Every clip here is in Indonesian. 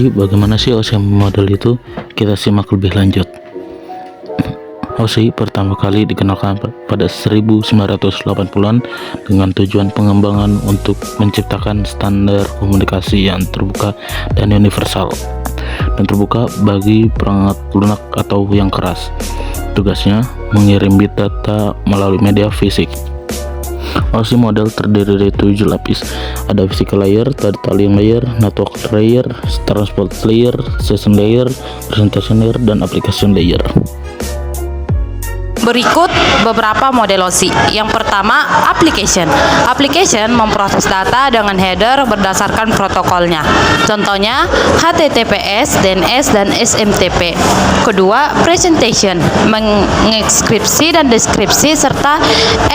Jadi bagaimana sih OSI model itu? Kita simak lebih lanjut. OSI pertama kali dikenalkan pada 1980-an dengan tujuan pengembangan untuk menciptakan standar komunikasi yang terbuka dan universal dan terbuka bagi perangkat lunak atau yang keras. Tugasnya mengirim bit data melalui media fisik. OSI model terdiri dari 7 lapis. Ada physical layer, data link layer, network layer, transport layer, session layer, presentation layer, dan application layer. Berikut beberapa model OSI. Yang pertama, application. Application memproses data dengan header berdasarkan protokolnya. Contohnya HTTPS, DNS, dan SMTP. Kedua, presentation. Mengekskripsi dan deskripsi serta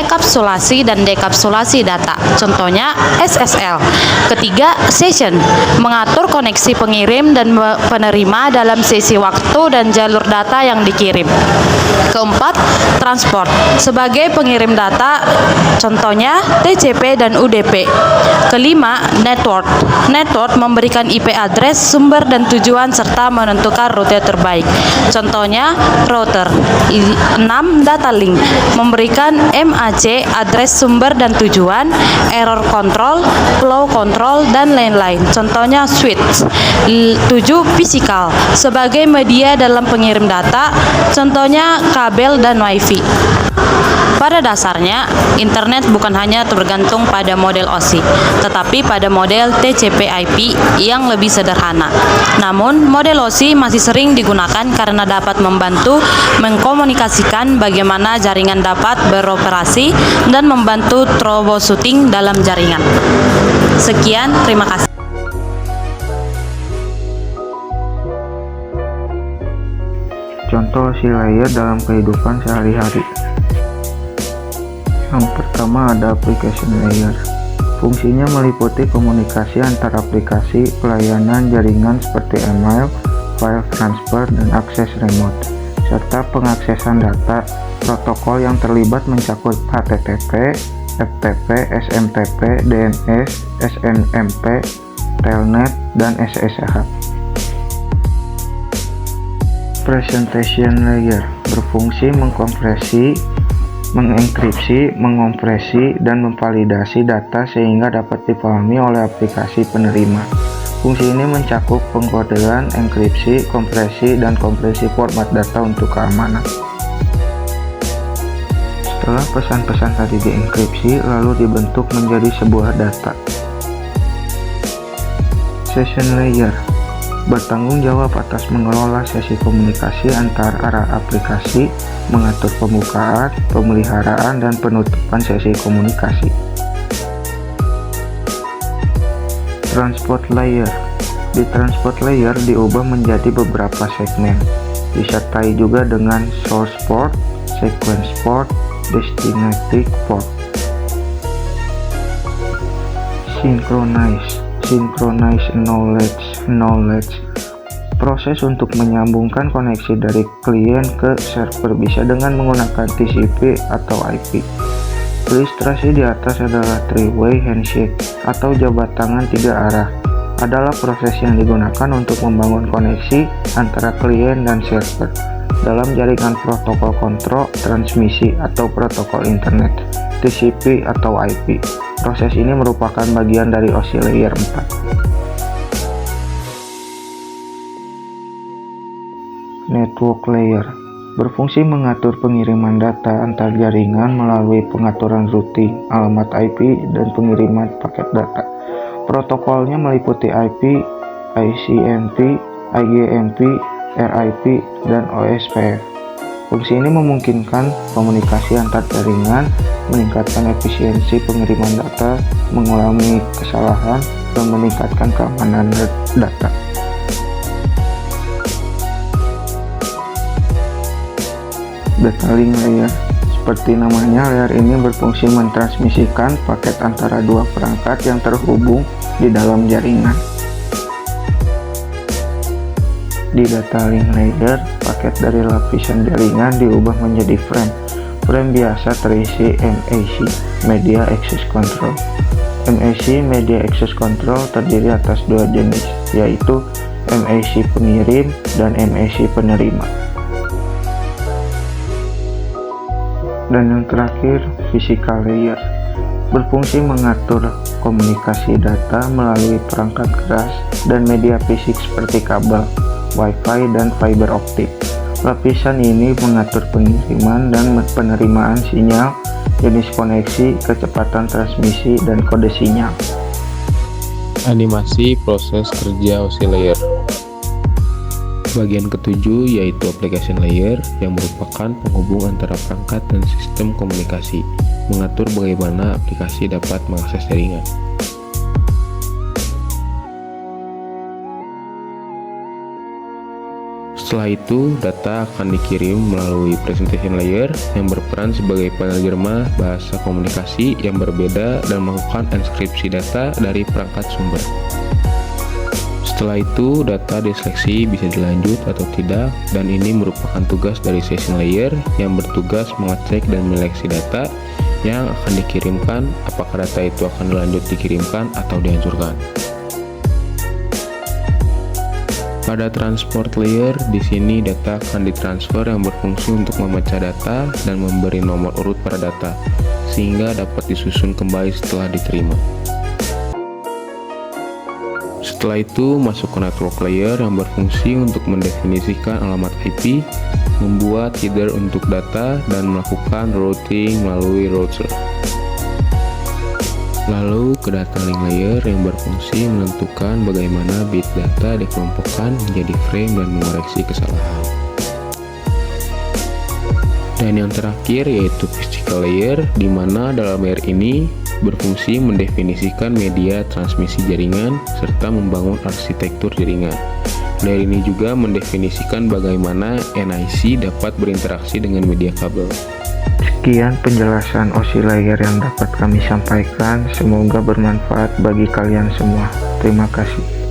enkapsulasi dan dekapsulasi data. Contohnya SSL. Ketiga, session. Mengatur koneksi pengirim dan penerima dalam sesi waktu dan jalur data yang dikirim. Keempat, transport sebagai pengirim data, contohnya TCP dan UDP. Kelima, network. Network memberikan IP address, sumber dan tujuan serta menentukan rute terbaik. Contohnya router. 6, data link memberikan MAC, address sumber dan tujuan, error control, flow control dan lain-lain. Contohnya switch. 7, physical sebagai media dalam pengirim data, contohnya kabel dan WiFi. Pada dasarnya, internet bukan hanya bergantung pada model OSI, tetapi pada model TCP/IP yang lebih sederhana. Namun, model OSI masih sering digunakan karena dapat membantu mengkomunikasikan bagaimana jaringan dapat beroperasi dan membantu troubleshooting dalam jaringan. Sekian, terima kasih. Contoh OSI layer dalam kehidupan sehari-hari. Yang pertama ada application layer. Fungsinya meliputi komunikasi antar aplikasi, pelayanan jaringan seperti email, file transfer, dan akses remote, serta pengaksesan data. Protokol yang terlibat mencakup HTTP, FTP, SMTP, DNS, SNMP, Telnet, dan SSH. Presentation layer berfungsi mengkompresi, mengenkripsi, mengompresi, dan memvalidasi data sehingga dapat dipahami oleh aplikasi penerima. Fungsi ini mencakup pengkodean, enkripsi, kompresi, dan kompresi format data untuk keamanan. Setelah pesan-pesan tadi dienkripsi, lalu dibentuk menjadi sebuah data. Session layer bertanggung jawab atas mengelola sesi komunikasi antar arah aplikasi, mengatur pembukaan, pemeliharaan, dan penutupan sesi komunikasi. Transport layer. Di transport layer diubah menjadi beberapa segmen, disertai juga dengan source port, sequence port, destination port. Synchronize knowledge. Proses untuk menyambungkan koneksi dari klien ke server bisa dengan menggunakan TCP atau IP. Ilustrasi di atas adalah three-way handshake atau jabat tangan 3 arah. Adalah proses yang digunakan untuk membangun koneksi antara klien dan server dalam jaringan protokol kontrol transmisi atau protokol internet, TCP atau IP. Proses ini merupakan bagian dari OSI layer 4. Network layer berfungsi mengatur pengiriman data antar jaringan melalui pengaturan routing, alamat IP, dan pengiriman paket data. Protokolnya meliputi IP, ICMP, IGMP, RIP, dan OSPF. Fungsi ini memungkinkan komunikasi antar jaringan, meningkatkan efisiensi pengiriman data, mengurangi kesalahan, dan meningkatkan keamanan data. Data link layer. Seperti namanya, layer ini berfungsi mentransmisikan paket antara dua perangkat yang terhubung di dalam jaringan. Di data link layer, paket dari lapisan jaringan diubah menjadi frame. Frame biasa terisi MAC, Media Access Control. MAC, Media Access Control, terdiri atas 2 jenis, yaitu MAC pengirim, dan MAC penerima. Dan yang terakhir, physical layer, berfungsi mengatur komunikasi data melalui perangkat keras dan media fisik seperti kabel, Wi-Fi, dan fiber optik. Lapisan ini mengatur pengiriman dan penerimaan sinyal, jenis koneksi, kecepatan transmisi, dan kode sinyal. Animasi proses kerja OSI layer. Bagian ketujuh yaitu application layer yang merupakan penghubung antara perangkat dan sistem komunikasi, mengatur bagaimana aplikasi dapat mengakses jaringan. Setelah itu, data akan dikirim melalui presentation layer yang berperan sebagai penerjemah bahasa komunikasi yang berbeda dan melakukan enskripsi data dari perangkat sumber. Setelah itu, data diseleksi bisa dilanjut atau tidak, dan ini merupakan tugas dari session layer yang bertugas mengecek dan menyeleksi data yang akan dikirimkan, apakah data itu akan dilanjut dikirimkan atau dihancurkan. Pada transport layer, di sini data akan ditransfer yang berfungsi untuk memecah data dan memberi nomor urut pada data, sehingga dapat disusun kembali setelah diterima. Setelah itu, masuk ke network layer yang berfungsi untuk mendefinisikan alamat IP, membuat header untuk data, dan melakukan routing melalui router. Lalu ke data link layer yang berfungsi menentukan bagaimana bit data dikelompokkan menjadi frame dan mengoreksi kesalahan. Dan yang terakhir yaitu physical layer, di mana dalam layer ini berfungsi mendefinisikan media transmisi jaringan serta membangun arsitektur jaringan. Layer ini juga mendefinisikan bagaimana NIC dapat berinteraksi dengan media kabel. Sekian penjelasan OSI layer yang dapat kami sampaikan, semoga bermanfaat bagi kalian semua. Terima kasih.